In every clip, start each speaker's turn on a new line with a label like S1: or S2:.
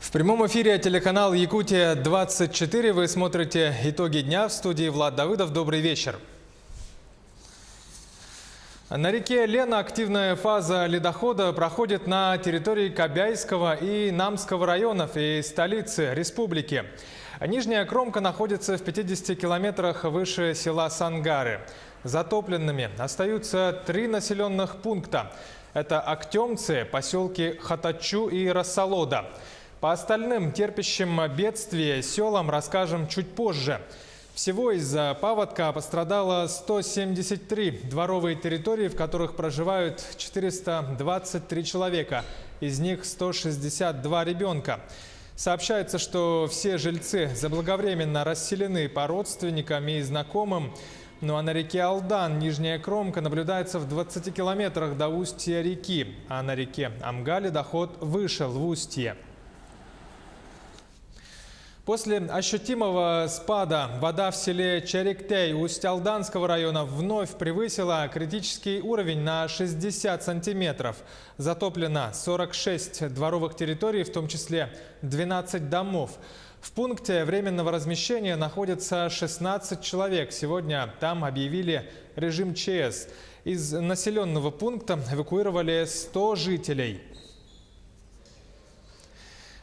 S1: В прямом эфире телеканал «Якутия-24». Вы смотрите итоги дня. В студии Влад Давыдов. Добрый вечер. На реке Лена активная фаза ледохода проходит на территории Кобяйского и Намского районов и столицы республики. Нижняя кромка находится в 50 километрах выше села Сангары. Затопленными остаются 3 населенных пункта. Это Актемцы, поселки Хатачу и Рассолода. По остальным терпящим бедствие селам расскажем чуть позже. Всего из-за паводка пострадало 173 дворовые территории, в которых проживают 423 человека. Из них 162 ребенка. Сообщается, что все жильцы заблаговременно расселены по родственникам и знакомым. Ну а на реке Алдан нижняя кромка наблюдается в 20 километрах до устья реки. А на реке Амга ледоход вышел в устье. После ощутимого спада вода в селе Чариктей Усть-Алданского района вновь превысила критический уровень на 60 сантиметров. Затоплено 46 дворовых территорий, в том числе 12 домов. В пункте временного размещения находится 16 человек. Сегодня там объявили режим ЧС. Из населенного пункта эвакуировали 100 жителей.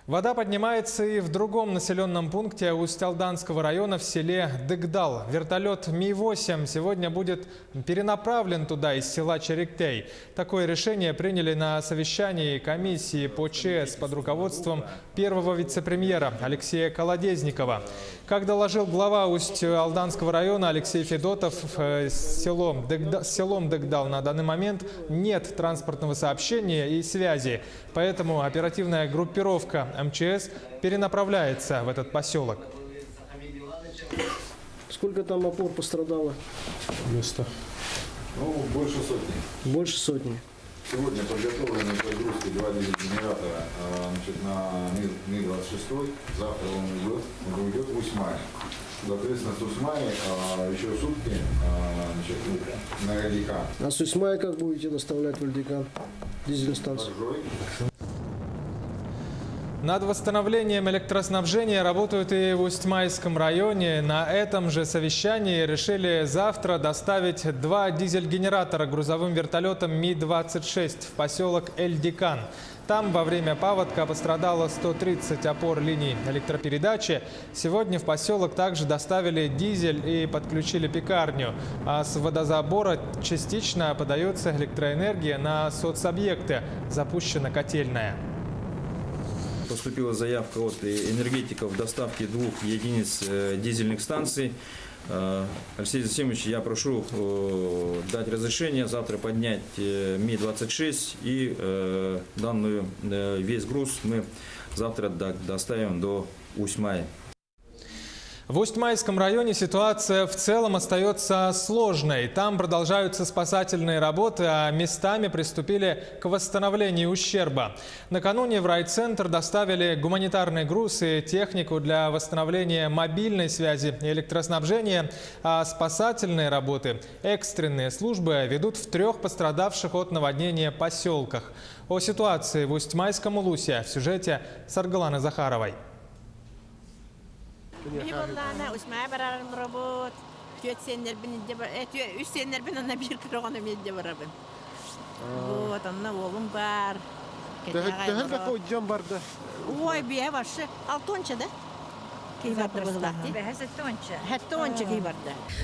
S1: Вода поднимается и в другом населенном пункте Усть-Алданского района в селе Дыгдал. Вертолет Ми-8 сегодня будет перенаправлен туда из села Чариктей. Такое решение приняли на совещании комиссии по ЧС под руководством первого вице-премьера Алексея Колодезникова. Как доложил глава Усть-Алданского района Алексей Федотов, с селом Дыгдал на данный момент нет транспортного сообщения и связи. Поэтому оперативная группировка МЧС перенаправляется в этот поселок.
S2: Сколько там опор пострадало?
S3: Место.
S4: Ну, больше сотни.
S2: Больше сотни.
S4: Сегодня подготовлены погрузки 2 генератора на Ми-26. Завтра он уйдет в Усмане. Соответственно, с Усмани еще сутки на Ильдикан.
S2: А с Усмая как будете доставлять в Ильдикан? Дизельную станцию?
S1: Над восстановлением электроснабжения работают и в Усть-Майском районе. На этом же совещании решили завтра доставить 2 дизель-генератора грузовым вертолетом Ми-26 в поселок Эльдикан. Там во время паводка пострадало 130 опор линий электропередачи. Сегодня в поселок также доставили дизель и подключили пекарню. А с водозабора частично подается электроэнергия на соцобъекты. Запущена котельная.
S5: Поступила заявка от энергетиков доставки 2 единиц дизельных станций. Алексей Засимович, я прошу дать разрешение завтра поднять Ми-26 и весь груз мы завтра доставим до Усть-Мая.
S1: В Усть-Майском районе ситуация в целом остается сложной. Там продолжаются спасательные работы, а местами приступили к восстановлению ущерба. Накануне в райцентр доставили гуманитарный груз и технику для восстановления мобильной связи и электроснабжения, а спасательные работы экстренные службы ведут в 3 пострадавших от наводнения поселках. О ситуации в Усть-Майском Улусе в сюжете Саргаланы Захаровой.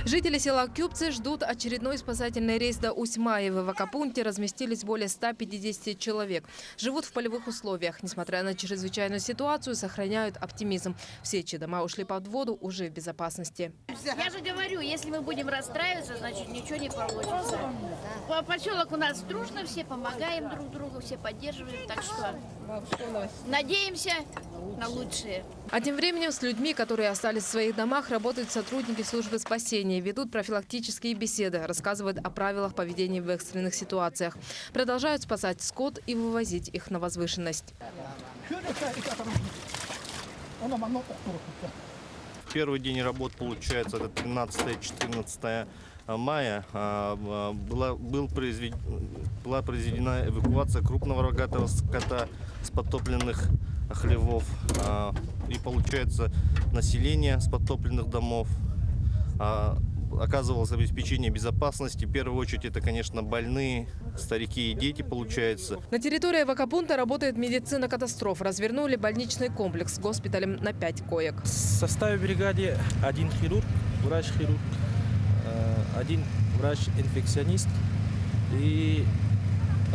S6: Жители села Кюбцы ждут очередной спасательный рейс до Усть-Мая. В эвакопункте разместились более 150 человек. Живут в полевых условиях. Несмотря на чрезвычайную ситуацию, сохраняют оптимизм. Все, чьи дома ушли под воду, уже в безопасности.
S7: Я же говорю, если мы будем расстраиваться, значит ничего не получится. Поселок у нас дружно, все помогаем друг другу, все поддерживаем. Так что надеемся на лучшее.
S6: А тем временем с людьми, которые остались в своих домах, работают сотрудники службы спасения. Ведут профилактические беседы, рассказывают о правилах поведения в экстренных ситуациях. Продолжают спасать скот и вывозить их на возвышенность.
S3: Первый день работ, получается, это 13-14 мая была произведена эвакуация крупного рогатого скота с подтопленных хлевов. И получается, население с подтопленных домов оказывалось обеспечение безопасности. В первую очередь это, конечно, больные, старики и дети, получается.
S6: На территории эвакопункта работает медицина катастроф. Развернули больничный комплекс с госпиталем на 5 коек.
S8: В составе бригады один хирург, врач-хирург, один врач-инфекционист и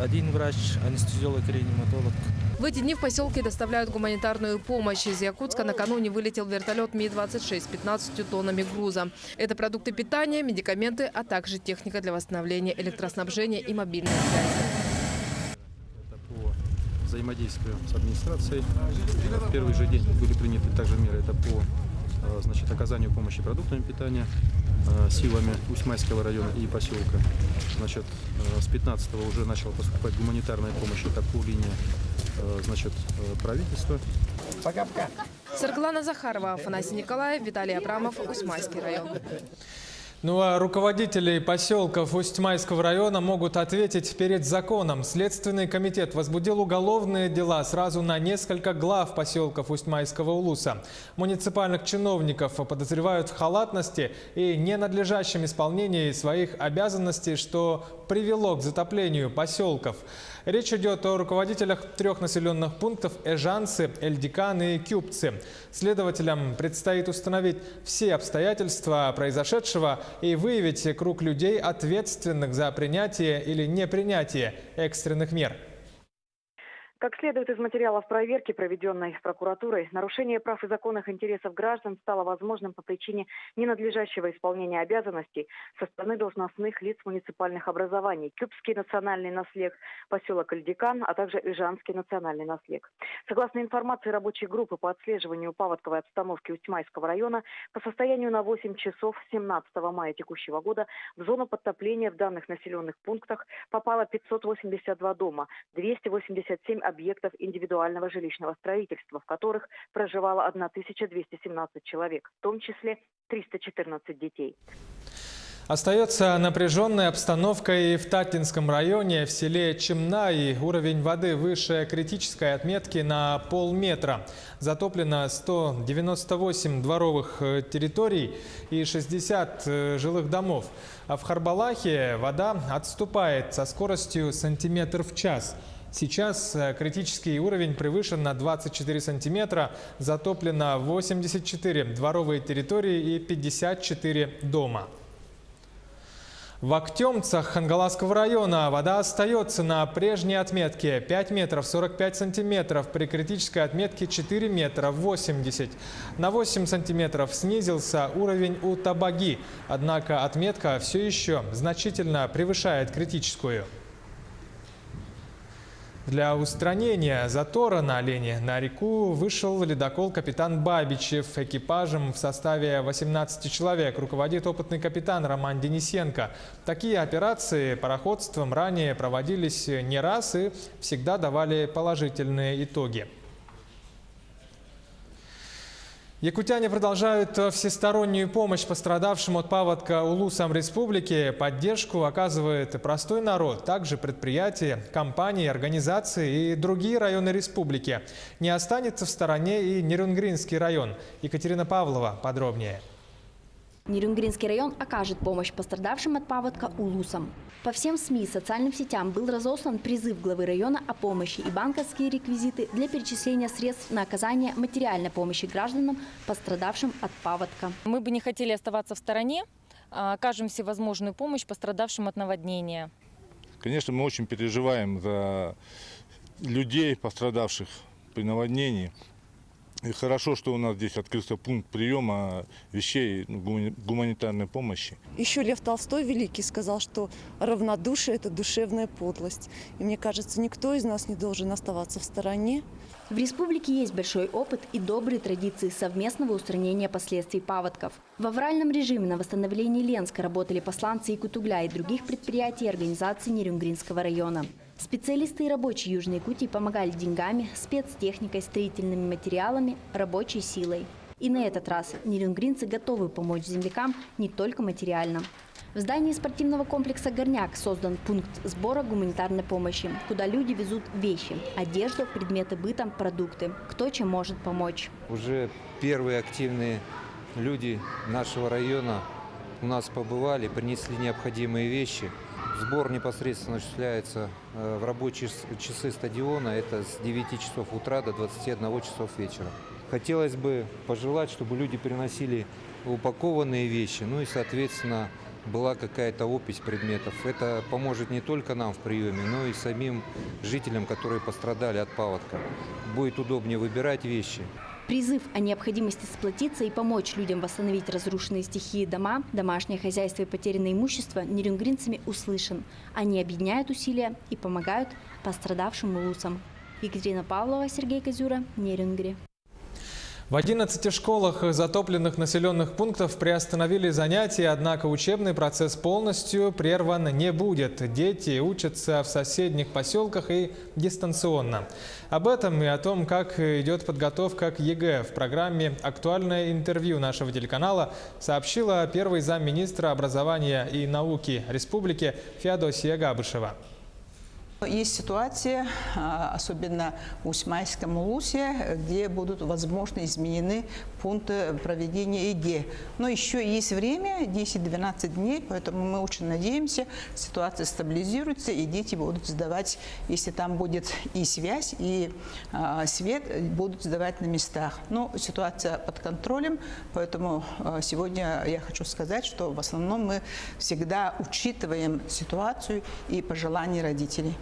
S8: один врач-анестезиолог-реаниматолог.
S6: В эти дни в поселке доставляют гуманитарную помощь. Из Якутска накануне вылетел вертолет Ми-26 с 15 тоннами груза. Это продукты питания, медикаменты, а также техника для восстановления электроснабжения и мобильной связи.
S9: Это по взаимодействию с администрацией. В первый же день были приняты также меры. Это по оказанию помощи продуктами питания силами Усьмайского района и поселка. С 15-го уже начала поступать гуманитарная помощь. Это по линии правительства.
S6: Пока-пока. Сарглана Захарова, Афанасий Николаев, Виталий Абрамов, Усьмайский район.
S1: Ну а руководители поселков Усть-Майского района могут ответить перед законом. Следственный комитет возбудил уголовные дела сразу на несколько глав поселков Усть-Майского улуса. Муниципальных чиновников подозревают в халатности и ненадлежащем исполнении своих обязанностей, что привело к затоплению поселков. Речь идет о руководителях 3 населенных пунктов Эжанцы, Эльдикан и Кюбцы. Следователям предстоит установить все обстоятельства произошедшего и выявить круг людей, ответственных за принятие или непринятие экстренных мер.
S10: Как следует из материалов проверки, проведенной прокуратурой, нарушение прав и законных интересов граждан стало возможным по причине ненадлежащего исполнения обязанностей со стороны должностных лиц муниципальных образований. Кюбский национальный наслег, поселок Эльдикан, а также Эжанский национальный наслег. Согласно информации рабочей группы по отслеживанию паводковой обстановки Усть-Майского района, по состоянию на 8 часов 17 мая текущего года в зону подтопления в данных населенных пунктах попало 582 дома, 287 объектов индивидуального жилищного строительства, в которых проживало 1217 человек, в том числе 314 детей.
S1: Остается напряженная обстановка и в Татинском районе. В селе Чемнаи уровень воды выше критической отметки на полметра. Затоплено 198 дворовых территорий и 60 жилых домов. А в Харбалахе вода отступает со скоростью сантиметр в час. Сейчас критический уровень превышен на 24 сантиметра. Затоплено 84 дворовые территории и 54 дома. В Актемцах Хангаласского района вода остается на прежней отметке 5 метров 45 сантиметров, при критической отметке 4 метра 80. На 8 сантиметров снизился уровень у Табаги, однако отметка все еще значительно превышает критическую. Для устранения затора на Олене на реку вышел ледокол «Капитан Бабичев». Экипажем в составе 18 человек руководит опытный капитан Роман Денисенко. Такие операции пароходством ранее проводились не раз и всегда давали положительные итоги. Якутяне продолжают всестороннюю помощь пострадавшим от паводка улусам республики. Поддержку оказывает простой народ, также предприятия, компании, организации и другие районы республики. Не останется в стороне и Нерюнгринский район. Екатерина Павлова подробнее.
S11: Нерюнгринский район окажет помощь пострадавшим от паводка улусам. По всем СМИ и социальным сетям был разослан призыв главы района о помощи и банковские реквизиты для перечисления средств на оказание материальной помощи гражданам, пострадавшим от паводка.
S12: Мы бы не хотели оставаться в стороне, окажем всевозможную помощь пострадавшим от наводнения.
S13: Конечно, мы очень переживаем за людей, пострадавших при наводнении. И хорошо, что у нас здесь открылся пункт приема вещей гуманитарной помощи.
S14: Еще Лев Толстой великий сказал, что равнодушие – это душевная подлость. И мне кажется, никто из нас не должен оставаться в стороне.
S11: В республике есть большой опыт и добрые традиции совместного устранения последствий паводков. В авральном режиме на восстановлении Ленска работали посланцы Якутугля и других предприятий и организаций Нерюнгринского района. Специалисты и рабочие Южной Якутии помогали деньгами, спецтехникой, строительными материалами, рабочей силой. И на этот раз нерюнгринцы готовы помочь землякам не только материально. В здании спортивного комплекса «Горняк» создан пункт сбора гуманитарной помощи, куда люди везут вещи, одежду, предметы быта, продукты. Кто чем может помочь.
S15: Уже первые активные люди нашего района у нас побывали, принесли необходимые вещи. Сбор непосредственно осуществляется в рабочие часы стадиона. Это с 9 часов утра до 21 часов вечера. Хотелось бы пожелать, чтобы люди приносили упакованные вещи, ну и, соответственно, была какая-то опись предметов. Это поможет не только нам в приеме, но и самим жителям, которые пострадали от паводка. Будет удобнее выбирать вещи.
S11: Призыв о необходимости сплотиться и помочь людям восстановить разрушенные стихией дома, домашнее хозяйство и потерянное имущество нерюнгринцами услышан. Они объединяют усилия и помогают пострадавшим улусам. Екатерина Павлова, Сергей Козюра, Нерюнгри.
S1: В 11 школах затопленных населенных пунктов приостановили занятия, однако учебный процесс полностью прерван не будет. Дети учатся в соседних поселках и дистанционно. Об этом и о том, как идет подготовка к ЕГЭ в программе «Актуальное интервью» нашего телеканала сообщила первый замминистра образования и науки республики Феодосия Габышева.
S16: Есть ситуация, особенно в Усмайском улусе, где будут, возможно, изменены пункты проведения ЕГЭ. Но еще есть время, 10-12 дней, поэтому мы очень надеемся, ситуация стабилизируется, и дети будут сдавать, если там будет и связь, и свет, будут сдавать на местах. Но ситуация под контролем, поэтому сегодня я хочу сказать, что в основном мы всегда учитываем ситуацию и пожелания родителей.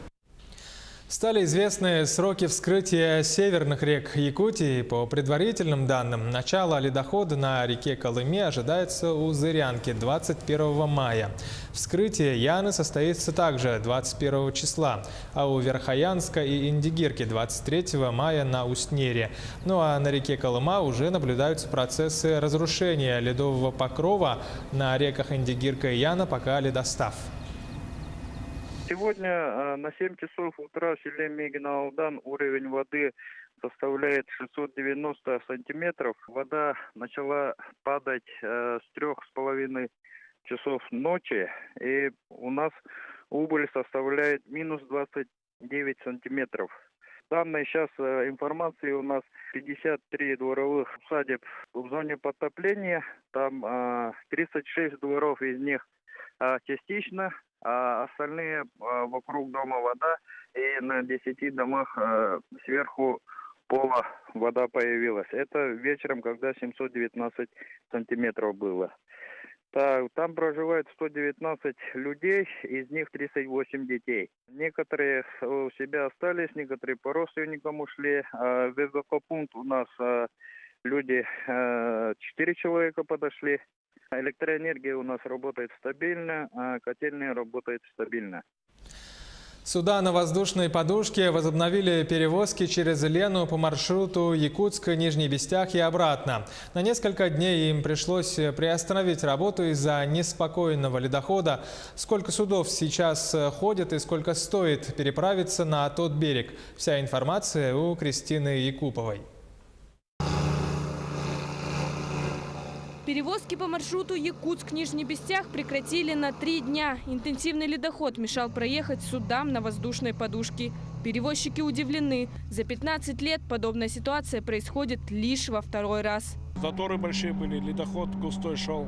S1: Стали известны сроки вскрытия северных рек Якутии. По предварительным данным, начало ледохода на реке Колыме ожидается у Зырянки 21 мая. Вскрытие Яны состоится также 21 числа, а у Верхоянска и Индигирки 23 мая на Устнере. Ну а на реке Колыма уже наблюдаются процессы разрушения ледового покрова. На реках Индигирка и Яна пока ледостав.
S17: Сегодня на 7 часов утра в селе Мегина-Алдан уровень воды составляет 690 сантиметров. Вода начала падать с 3,5 часов ночи, и у нас убыль составляет минус 29 сантиметров. Данной сейчас информации у нас 53 дворовых усадеб в зоне подтопления. Там 36 дворов, из них частично, а остальные вокруг дома вода, и на 10 домах сверху пола вода появилась. Это вечером, когда 719 сантиметров было. Так, там проживает 119 людей, из них 38 детей. Некоторые у себя остались, некоторые по родственникам ушли. В эвакопункт у нас люди, 4 человека подошли. Электроэнергия у нас работает стабильно, а котельная работает стабильно.
S1: Суда на воздушной подушке возобновили перевозки через Лену по маршруту Якутск-Нижний Бестях и обратно. На несколько дней им пришлось приостановить работу из-за неспокойного ледохода. Сколько судов сейчас ходит и сколько стоит переправиться на тот берег? Вся информация у Кристины Якуповой.
S18: Перевозки по маршруту Якутск-Нижний Бестях прекратили на 3 дня. Интенсивный ледоход мешал проехать судам на воздушной подушке. Перевозчики удивлены. За 15 лет подобная ситуация происходит лишь во 2-й раз.
S19: Заторы большие были, ледоход густой шел.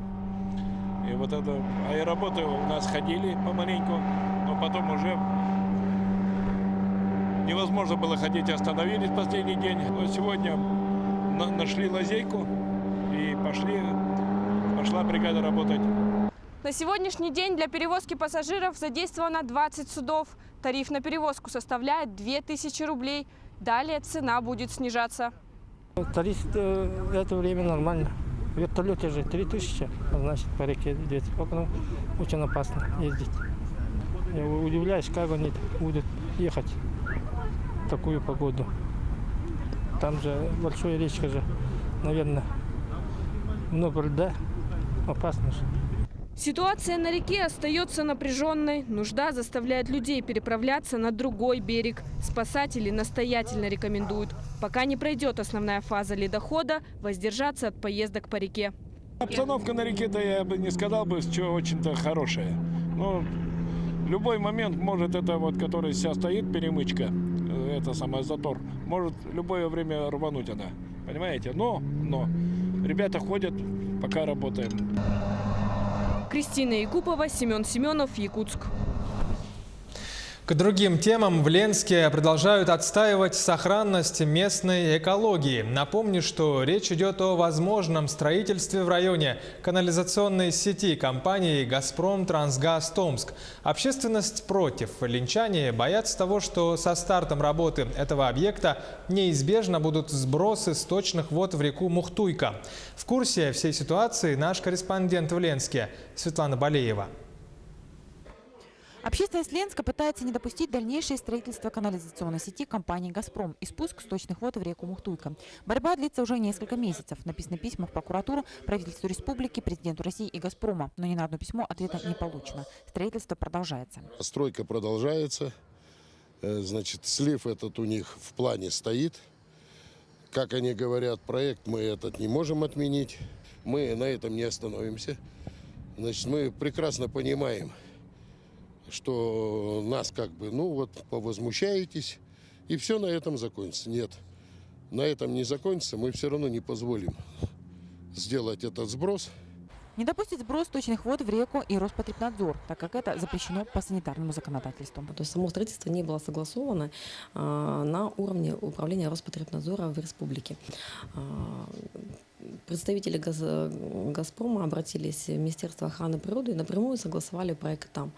S19: И вот это аэроботы у нас ходили помаленьку, но потом уже невозможно было ходить, остановились последний день. Но сегодня нашли лазейку и пошла бригада работать.
S18: На сегодняшний день для перевозки пассажиров задействовано 20 судов. Тариф на перевозку составляет 2000 рублей. Далее цена будет снижаться.
S20: Тариф в это время нормально. В вертолете же 3000, значит, по реке идет. Очень опасно ездить. Я удивляюсь, как они будут ехать в такую погоду. Там же большая речка же, наверное, много льда, опасно же.
S18: Ситуация на реке остается напряженной. Нужда заставляет людей переправляться на другой берег. Спасатели настоятельно рекомендуют, пока не пройдет основная фаза ледохода, воздержаться от поездок по реке.
S19: Обстановка на реке-то я бы не сказал бы, что очень-то хорошая. Но в любой момент может это вот, который сейчас стоит, перемычка, это самое затор, может любое время рвануть она. Понимаете? Но ребята ходят, пока работаем.
S18: Кристина Якупова, Семен Семенов, Якутск.
S1: К другим темам в Ленске продолжают отстаивать сохранность местной экологии. Напомню, что речь идет о возможном строительстве в районе канализационной сети компании «Газпром Трансгаз Томск». Общественность против. Ленчане боятся того, что со стартом работы этого объекта неизбежно будут сбросы сточных вод в реку Мухтуйка. В курсе всей ситуации наш корреспондент в Ленске Светлана Балеева.
S21: Общественность Ленска пытается не допустить дальнейшее строительство канализационной сети компании «Газпром» и спуск сточных вод в реку Мухтуйка. Борьба длится уже несколько месяцев. Написаны письма в прокуратуру, правительству республики, президенту России и «Газпрома». Но ни на одно письмо ответа не получено. Строительство продолжается.
S22: Стройка продолжается. Значит, слив этот у них в плане стоит. Как они говорят, проект мы этот не можем отменить. Мы на этом не остановимся. Значит, мы прекрасно понимаем, что нас как бы, повозмущаетесь, и все на этом закончится. Нет, на этом не закончится, мы все равно не позволим сделать этот сброс.
S21: Не допустит сброс сточных вод в реку и Роспотребнадзор, так как это запрещено по санитарному законодательству.
S23: То есть само строительство не было согласовано на уровне управления Роспотребнадзора в республике. Представители «Газпрома» обратились в Министерство охраны природы и напрямую согласовали проект там.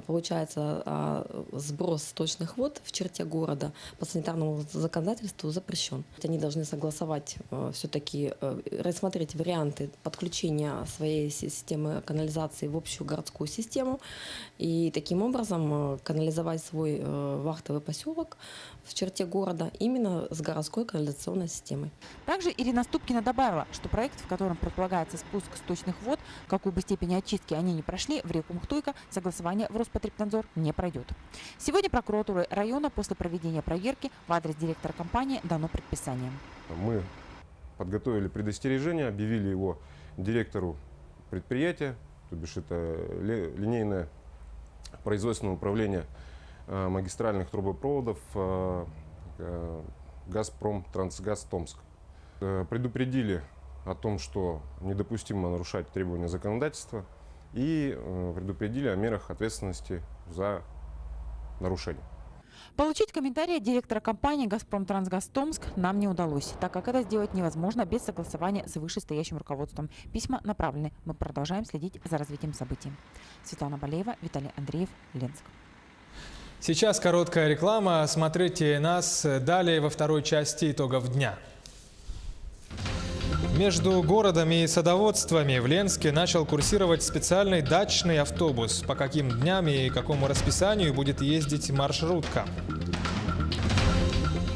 S23: Получается, сброс сточных вод в черте города по санитарному законодательству запрещен. Они должны согласовать, все-таки рассмотреть варианты подключения своей системы канализации в общую городскую систему и таким образом канализовать свой вахтовый поселок в черте города именно с городской канализационной системой.
S21: Также Ирина Ступкина добавила, что проект, в котором предполагается спуск сточных вод, какую бы степень очистки они не прошли, в реку Мухтуйка согласование в Роспотребнадзор не пройдет. Сегодня прокуратурой района после проведения проверки в адрес директора компании дано предписание.
S24: Мы подготовили предостережение, объявили его директору предприятия, то бишь это линейное производственное управление магистральных трубопроводов «Газпром Трансгаз Томск». Предупредили о том, что недопустимо нарушать требования законодательства, и предупредили о мерах ответственности за нарушение.
S21: Получить комментарии директора компании «Газпром Трансгаз Томск» нам не удалось, так как это сделать невозможно без согласования с вышестоящим руководством. Письма направлены. Мы продолжаем следить за развитием событий. Светлана Балеева, Виталий Андреев, Ленск.
S1: Сейчас короткая реклама. Смотрите нас далее во второй части итогов дня. Между городом и садоводствами в Ленске начал курсировать специальный дачный автобус. По каким дням и какому расписанию будет ездить маршрутка?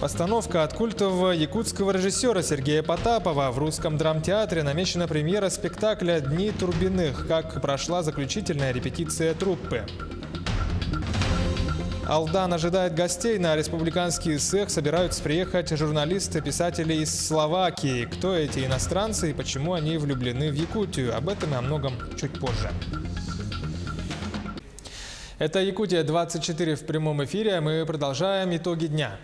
S1: Постановка от культового якутского режиссера Сергея Потапова. В Русском драмтеатре намечена премьера спектакля «Дни Турбиных». Как прошла заключительная репетиция труппы? Алдан ожидает гостей. На республиканский СЭХ собираются приехать журналисты, писатели из Словакии. Кто эти иностранцы и почему они влюблены в Якутию? Об этом и о многом чуть позже. Это «Якутия-24» в прямом эфире. Мы продолжаем итоги дня.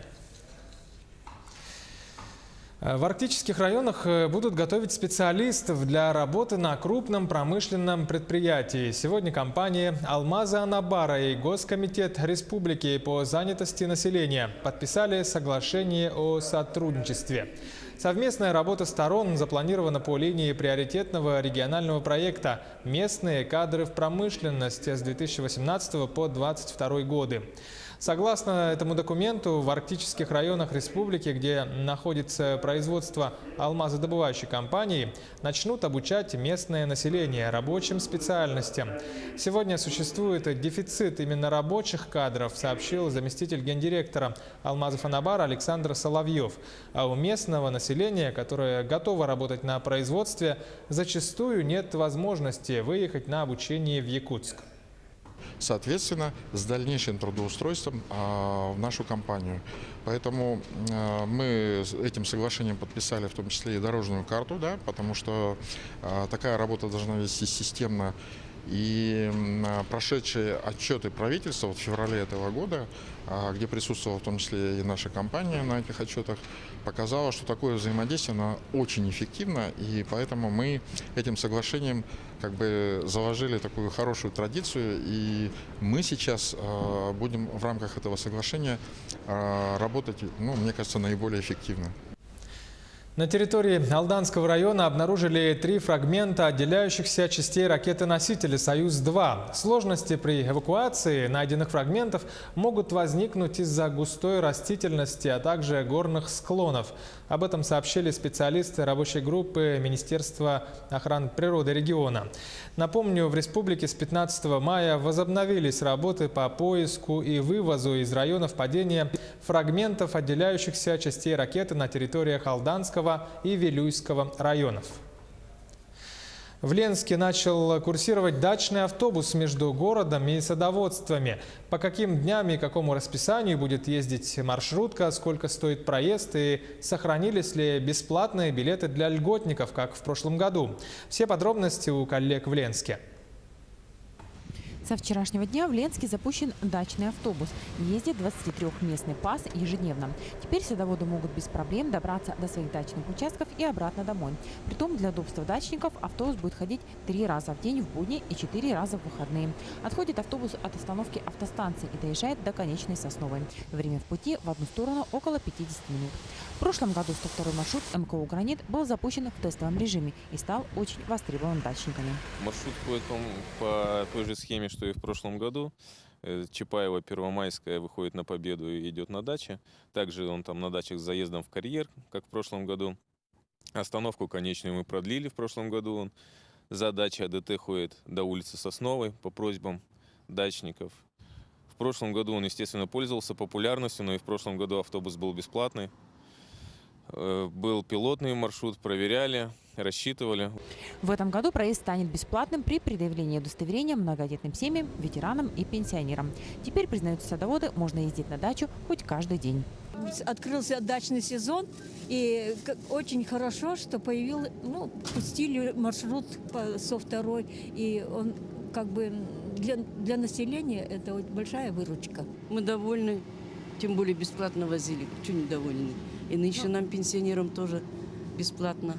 S1: В арктических районах будут готовить специалистов для работы на крупном промышленном предприятии. Сегодня компании «Алмазы Анабара» и Госкомитет Республики по занятости населения подписали соглашение о сотрудничестве. Совместная работа сторон запланирована по линии приоритетного регионального проекта «Местные кадры в промышленности» с 2018 по 2022 годы. Согласно этому документу, в арктических районах республики, где находится производство алмазодобывающей компании, начнут обучать местное население рабочим специальностям. Сегодня существует дефицит именно рабочих кадров, сообщил заместитель гендиректора Алмазов-Анабара Александр Соловьев. А у местного населения, которое готово работать на производстве, зачастую нет возможности выехать на обучение в Якутск.
S2: Соответственно, с дальнейшим трудоустройством в нашу компанию. Поэтому мы этим соглашением подписали в том числе и дорожную карту, да, потому что такая работа должна вестись системно. И прошедшие отчеты правительства в феврале этого года, где присутствовала в том числе и наша компания на этих отчетах, показала, что такое взаимодействие оно очень эффективно, и поэтому мы этим соглашением заложили такую хорошую традицию, и мы сейчас будем в рамках этого соглашения работать, мне кажется, наиболее эффективно.
S1: На территории Алданского района обнаружили 3 фрагмента отделяющихся частей ракеты-носителя «Союз-2». Сложности при эвакуации найденных фрагментов могут возникнуть из-за густой растительности, а также горных склонов. Об этом сообщили специалисты рабочей группы Министерства охраны природы региона. Напомню, в республике с 15 мая возобновились работы по поиску и вывозу из районов падения фрагментов отделяющихся частей ракеты на территориях Алданского и Вилюйского районов. В Ленске начал курсировать дачный автобус между городом и садоводствами. По каким дням и какому расписанию будет ездить маршрутка, сколько стоит проезд и сохранились ли бесплатные билеты для льготников, как в прошлом году. Все подробности у коллег в Ленске.
S21: Со вчерашнего дня в Ленске запущен дачный автобус. Ездит 23-местный ПАС ежедневно. Теперь садоводы могут без проблем добраться до своих дачных участков и обратно домой. Притом для удобства дачников автобус будет ходить 3 раза в день в будни и 4 раза в выходные. Отходит автобус от остановки автостанции и доезжает до конечной Сосновой. Время в пути в одну сторону около 50 минут. В прошлом году 102-й маршрут МКУ «Гранит» был запущен в тестовом режиме и стал очень востребован дачниками.
S4: Маршрут ходит по той же схеме, что и в прошлом году. Чапаева, Первомайская выходит на Победу и идет на даче. Также он там на дачах с заездом в карьер, как в прошлом году. Остановку конечную мы продлили в прошлом году. Он за дачей АДТ ходит до улицы Сосновой по просьбам дачников. В прошлом году он, естественно, пользовался популярностью, но и в прошлом году автобус был бесплатный. Был пилотный маршрут, проверяли, рассчитывали.
S21: В этом году проезд станет бесплатным при предъявлении удостоверения многодетным семьям, ветеранам и пенсионерам. Теперь, признаются садоводы, можно ездить на дачу хоть каждый день.
S5: Открылся дачный сезон, и очень хорошо, что пустили маршрут со 2-й, и он для населения это большая выручка.
S7: Мы довольны, тем более бесплатно возили, чего недовольны. И нынче нам, пенсионерам, тоже бесплатно.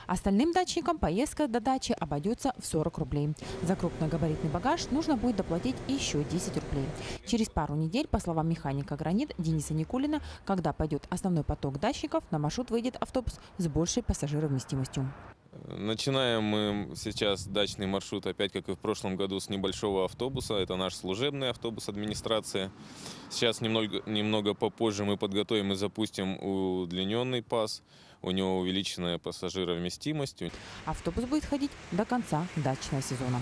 S21: Остальным дачникам поездка до дачи обойдется в 40 рублей. За крупногабаритный багаж нужно будет доплатить еще 10 рублей. Через пару недель, по словам механика «Гранит» Дениса Никулина, когда пойдет основной поток дачников, на маршрут выйдет автобус с большей пассажировместимостью.
S4: Начинаем мы сейчас дачный маршрут опять, как и в прошлом году, с небольшого автобуса. Это наш служебный автобус администрации. Сейчас немного попозже мы подготовим и запустим удлиненный ПАС. У него увеличенная пассажировместимость.
S21: Автобус будет ходить до конца дачного сезона.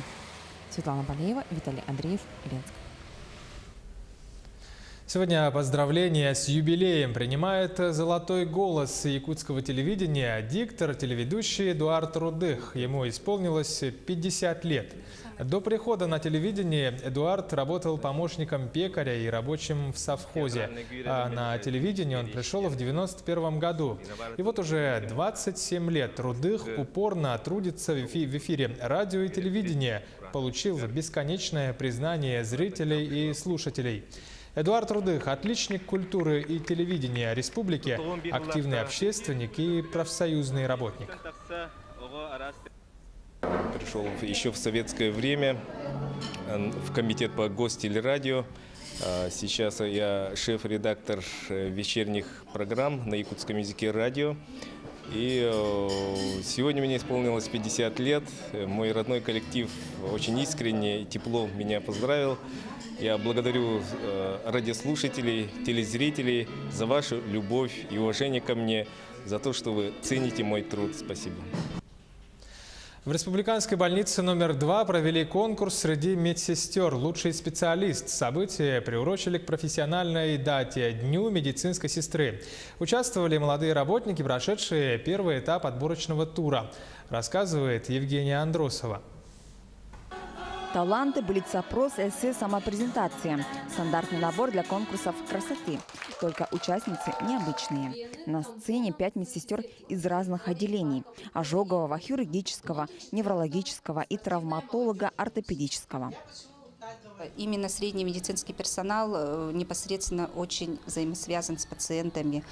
S21: Светлана Болеева, Виталий Андреев, Ленск.
S1: Сегодня поздравления с юбилеем принимает «Золотой голос» якутского телевидения диктор, телеведущий Эдуард Рудых. Ему исполнилось 50 лет. До прихода на телевидение Эдуард работал помощником пекаря и рабочим в совхозе. А на телевидение он пришел в 1991 году. И вот уже 27 лет Рудых упорно трудится в эфире радио и телевидения. Получил бесконечное признание зрителей и слушателей. Эдуард Рудых – отличник культуры и телевидения республики, активный общественник и профсоюзный работник.
S25: Пришел еще в советское время в комитет по гостелерадио. Сейчас я шеф-редактор вечерних программ на якутском языке радио. И сегодня мне исполнилось 50 лет. Мой родной коллектив очень искренне и тепло меня поздравил. Я благодарю радиослушателей, телезрителей за вашу любовь и уважение ко мне, за то, что вы цените мой труд. Спасибо.
S1: В республиканской больнице номер 2 провели конкурс среди медсестер «Лучший специалист». Событие приурочили к профессиональной дате – Дню медицинской сестры. Участвовали молодые работники, прошедшие первый этап отборочного тура, рассказывает Евгения Андросова.
S3: Таланты, блиц-опрос, эссе, самопрезентация. Стандартный набор для конкурсов красоты. Только участницы необычные. На сцене 5 медсестер из разных отделений. Ожогового, хирургического, неврологического и травматолога-ортопедического.
S6: Именно средний медицинский персонал непосредственно очень взаимосвязан с пациентами.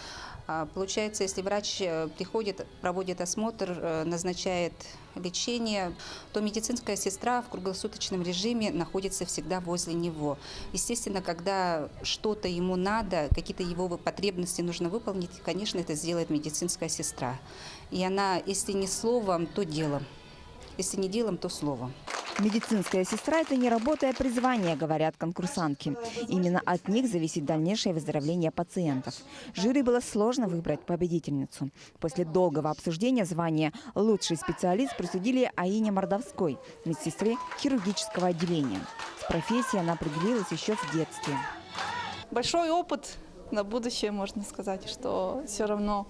S6: Получается, если врач приходит, проводит осмотр, назначает лечение, то медицинская сестра в круглосуточном режиме находится всегда возле него. Естественно, когда что-то ему надо, какие-то его потребности нужно выполнить, конечно, это сделает медицинская сестра. И она, если не словом, то делом. Если не делом, то словом.
S3: Медицинская сестра – это не работа, а призвание, говорят конкурсантки. Именно от них зависит дальнейшее выздоровление пациентов. Жюри было сложно выбрать победительницу. После долгого обсуждения звание «Лучший специалист» присудили Аине Мордовской, медсестре хирургического отделения. С профессией она определилась еще в детстве.
S8: Большой опыт на будущее, можно сказать, что все равно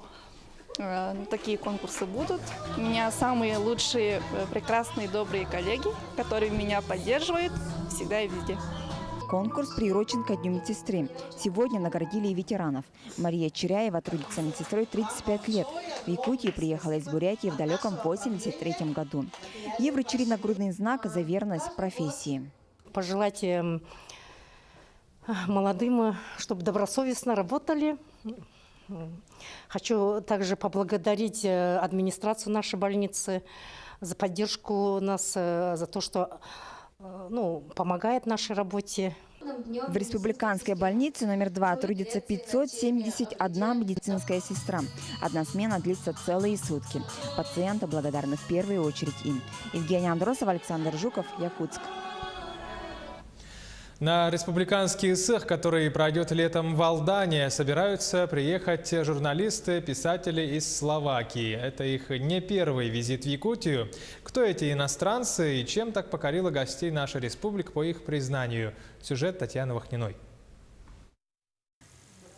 S8: такие конкурсы будут. У меня самые лучшие, прекрасные, добрые коллеги, которые меня поддерживают всегда и везде.
S3: Конкурс приурочен ко Дню медсестры. Сегодня наградили и ветеранов. Мария Черяева трудится медсестрой 35 лет. В Якутию приехала из Бурятии в далеком 1983 году. Ей вручили нагрудный знак за верность профессии.
S9: Пожелать молодым, чтобы добросовестно работали. Хочу также поблагодарить администрацию нашей больницы за поддержку нас, за то, что помогает нашей работе.
S3: В республиканской больнице номер 2 трудится 571 медицинская сестра. Одна смена длится целые сутки. Пациенты благодарны в первую очередь им. Евгения Андросова, Александр Жуков, Якутск.
S1: На республиканский СЭХ, который пройдет летом в Алдане, собираются приехать журналисты, писатели из Словакии. Это их не первый визит в Якутию. Кто эти иностранцы и чем так покорила гостей наша республика, по их признанию? Сюжет Татьяны Вахниной.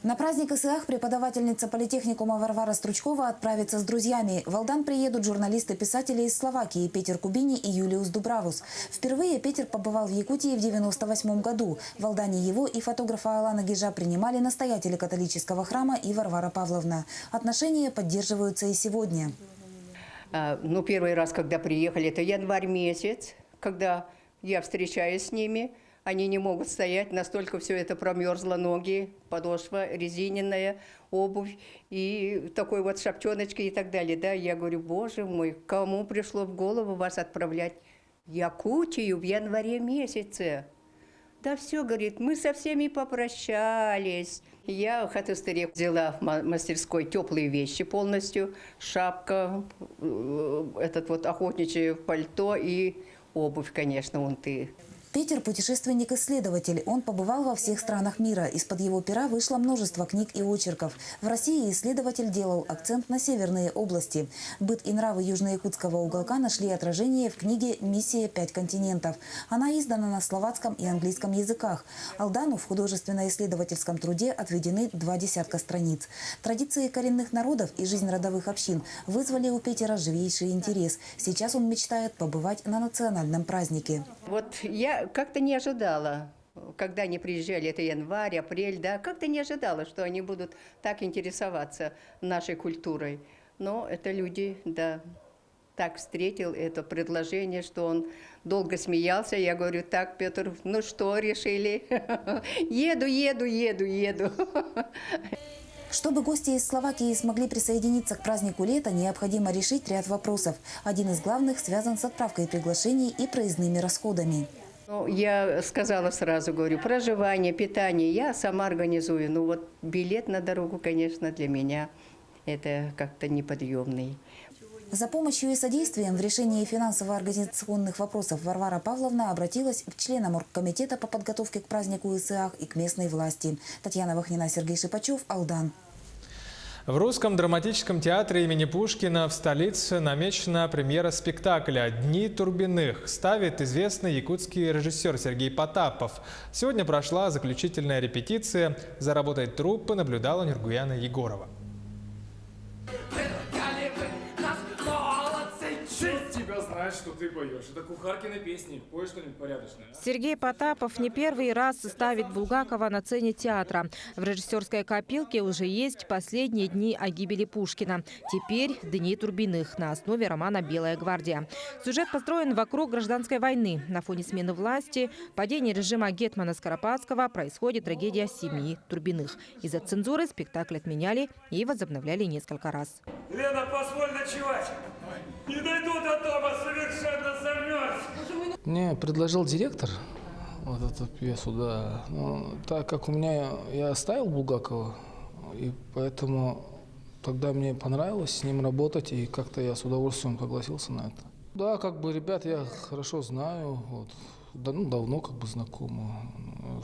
S10: На праздник СЭХ преподавательница политехникума Варвара Стручкова отправится с друзьями. В Алдан приедут журналисты-писатели из Словакии Петер Кубини и Юлиус Дубравус. Впервые Петер побывал в Якутии в 1998 году. В Алдане его и фотографа Алана Гижа принимали настоятели католического храма и Варвара Павловна. Отношения поддерживаются и сегодня.
S26: Первый раз, когда приехали, это январь месяц, когда я встречаюсь с ними. Они не могут стоять, настолько все это промерзло, ноги, подошва резиновая, обувь и такой вот шапчоночки и так далее. Да, я говорю, боже мой, кому пришло в голову вас отправлять в Якутию в январе месяце? Да все, говорит, мы со всеми попрощались. Я в Хатыстыре взяла в мастерской теплые вещи полностью, шапка, этот вот охотничье пальто и обувь, конечно, унты.
S10: Петер – путешественник-исследователь. Он побывал во всех странах мира. Из-под его пера вышло множество книг и очерков. В России исследователь делал акцент на северные области. Быт и нравы южно-якутского уголка нашли отражение в книге «Миссия. 5 континентов». Она издана на словацком и английском языках. Алдану в художественно-исследовательском труде отведены 20 страниц. Традиции коренных народов и жизнь родовых общин вызвали у Петера живейший интерес. Сейчас он мечтает побывать на национальном празднике.
S26: Вот я как-то не ожидала, когда они приезжали, это январь, апрель, да, как-то не ожидала, что они будут так интересоваться нашей культурой. Но это люди, да, так встретил это предложение, что он долго смеялся. Я говорю, так, Петр, ну что, решили? Еду.
S10: Чтобы гости из Словакии смогли присоединиться к празднику лета, необходимо решить ряд вопросов. Один из главных связан с отправкой приглашений и проездными расходами.
S26: Я сказала сразу, говорю, проживание, питание я сама организую. Ну вот билет на дорогу, конечно, для меня это как-то неподъемный.
S10: За помощью и содействием в решении финансово-организационных вопросов Варвара Павловна обратилась к членам оргкомитета по подготовке к празднику ИСАХ и к местной власти. Татьяна Вахнина, Сергей Шипачев, Алдан.
S1: В Русском драматическом театре имени Пушкина в столице намечена премьера спектакля «Дни Турбиных». Ставит известный якутский режиссер Сергей Потапов. Сегодня прошла заключительная репетиция. За работой труппы наблюдала Нургуяна Егорова.
S11: Что ты поешь. Это кухаркины песни. Поешь что-нибудь порядочное.
S12: Сергей Потапов не первый раз ставит Булгакова на сцене театра. В режиссерской копилке уже есть «Последние дни о гибели Пушкина». Теперь «Дни Турбиных» на основе романа «Белая гвардия». Сюжет построен вокруг гражданской войны. На фоне смены власти, падения режима гетмана Скоропадского происходит трагедия семьи Турбиных. Из-за цензуры спектакль отменяли и возобновляли несколько раз.
S11: Лена, позволь ночевать. Не дойду до дома, совершенно замерз.
S13: Мне предложил директор вот эту пьесу, да. Но так как я оставил Булгакова, и поэтому тогда мне понравилось с ним работать, и как-то я с удовольствием согласился на это. Да, ребят я хорошо знаю, вот. Давно знакомы.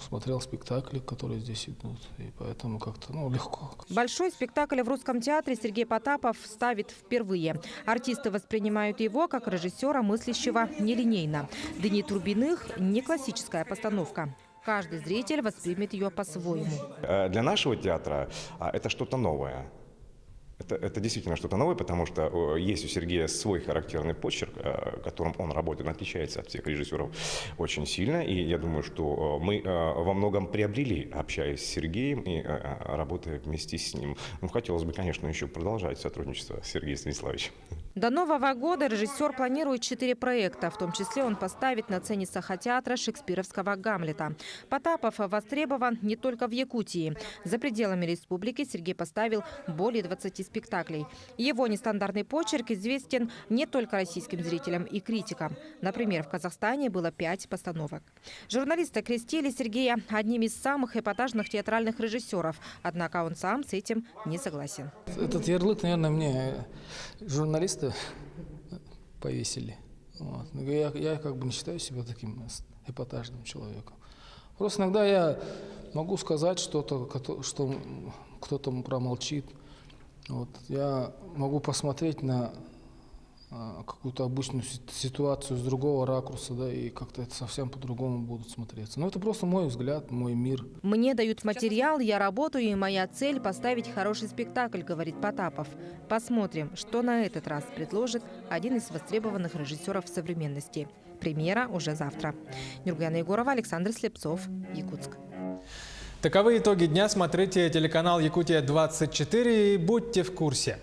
S13: Смотрел спектакли, которые здесь идут, и поэтому как-то легко.
S12: Большой спектакль в Русском театре Сергей Потапов ставит впервые. Артисты воспринимают его как режиссера, мыслящего нелинейно. «Дни Турбиных» – не классическая постановка. Каждый зритель воспримет ее по-своему.
S14: Для нашего театра это что-то новое. Это действительно что-то новое, потому что есть у Сергея свой характерный почерк, которым он работает, он отличается от всех режиссеров очень сильно. И я думаю, что мы во многом приобрели, общаясь с Сергеем и работая вместе с ним. Хотелось бы, конечно, еще продолжать сотрудничество с Сергеем Станиславовичем.
S12: До Нового года режиссер планирует 4 проекта. В том числе он поставит на сцене Сахатеатра шекспировского «Гамлета». Потапов востребован не только в Якутии. За пределами республики Сергей поставил более 20 спектаклей. Его нестандартный почерк известен не только российским зрителям и критикам. Например, в Казахстане было 5 постановок. Журналисты окрестили Сергея одним из самых эпатажных театральных режиссеров. Однако он сам с этим не согласен.
S13: Этот ярлык, наверное, мне журналисты повесили. Вот. Я не считаю себя таким эпатажным человеком. Просто иногда я могу сказать что-то, что кто-то промолчит. Вот. Я могу посмотреть на какую-то обычную ситуацию с другого ракурса, да, и как-то это совсем по-другому будут смотреться. Но это просто мой взгляд, мой мир.
S12: «Мне дают материал, я работаю, и моя цель – поставить хороший спектакль», – говорит Потапов. Посмотрим, что на этот раз предложит один из востребованных режиссеров современности. Премьера уже завтра. Нургуяна Егорова, Александр Слепцов, Якутск.
S1: Таковы итоги дня. Смотрите телеканал «Якутия-24» и будьте в курсе.